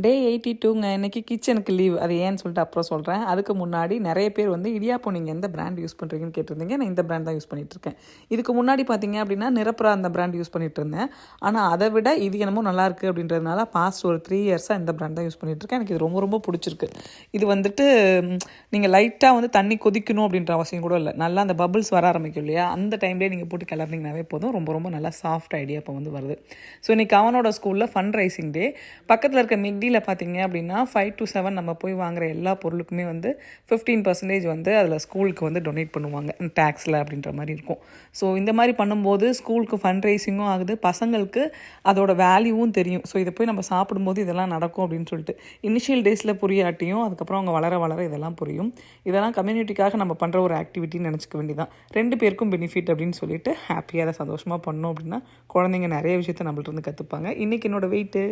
டே 82ங்க. இன்றைக்கி கிச்சனுக்கு லீவ். அது ஏன்னு சொல்லிட்டு அப்புறம் சொல்கிறேன். அதுக்கு முன்னாடி நிறைய பேர் வந்து இடியாப்பம் நீங்கள் எந்த பிராண்ட் யூஸ் பண்ணுறீங்கன்னு கேட்டிருந்தீங்க. நான் இந்த பிராண்ட் தான் யூஸ் பண்ணிகிட்ருக்கேன். இதுக்கு முன்னாடி பார்த்தீங்க அப்படின்னா நிரப்புரா அந்த பிராண்ட் யூஸ் பண்ணிகிட்டு இருந்தேன். ஆனால் அதை விட இது என்னமோ நல்லாயிருக்கு அப்படின்றதுனால பாஸ்ட் ஒரு 3 இயர்ஸாக இந்த பிராண்ட் தான் யூஸ் பண்ணிகிட்ருக்கேன். எனக்கு இது ரொம்ப ரொம்ப பிடிச்சிருக்கு. இது வந்துட்டு நீங்கள் லைட்டாக வந்து தண்ணி கொதிக்கணும் அப்படின்ற அவசியம் கூட இல்லை. நல்லா அந்த பபிள்ஸ் வர ஆரம்பிக்கும் இல்லையா, அந்த டைம்லேயே நீங்கள் போட்டு கிளறினீங்கனாவே போதும். ரொம்ப ரொம்ப நல்லா சாஃப்ட் இடியாப்பம் வந்து வருது. ஸோ இன்றைக்கி அவனோட ஸ்கூலில் ஃபண்ட் ரைசிங் டே. பக்கத்தில் இருக்க மிக்டியில் பார்த்தீங்க அப்படின்னா 5 to 7 நம்ம போய் வாங்குகிற எல்லா பொருளுக்குமே வந்து 15% வந்து அதில் ஸ்கூலுக்கு வந்து டொனேட் பண்ணுவாங்க டேக்ஸில் அப்படின்ற மாதிரி இருக்கும். ஸோ இந்த மாதிரி பண்ணும்போது ஸ்கூலுக்கு ஃபண்ட் ரைசிங்கும் ஆகுது, பசங்களுக்கு அதோட வேல்யூவும் தெரியும். ஸோ இதை போய் நம்ம சாப்பிடும்போது இதெல்லாம் நடக்கும் அப்படின்னு சொல்லிட்டு இனிஷியல் டேஸில் புரியாட்டியும் அதுக்கப்புறம் அவங்க வளர வளர இதெல்லாம் புரியும். இதெல்லாம் கம்யூனிட்டிக்காக நம்ம பண்ணுற ஒரு ஆக்டிவிட்டின்னு நினச்சிக்க வேண்டியதான். 2 பேருக்கும் பெனிஃபிட் அப்படின்னு சொல்லிட்டு ஹாப்பியாக அதை சந்தோஷமாக பண்ணோம் அப்படின்னா குழந்தைங்க நிறைய விஷயத்தை நம்மள்ட்ட இருந்து கற்றுப்பாங்க. இன்றைக்கி என்னோடய வெயிட்டு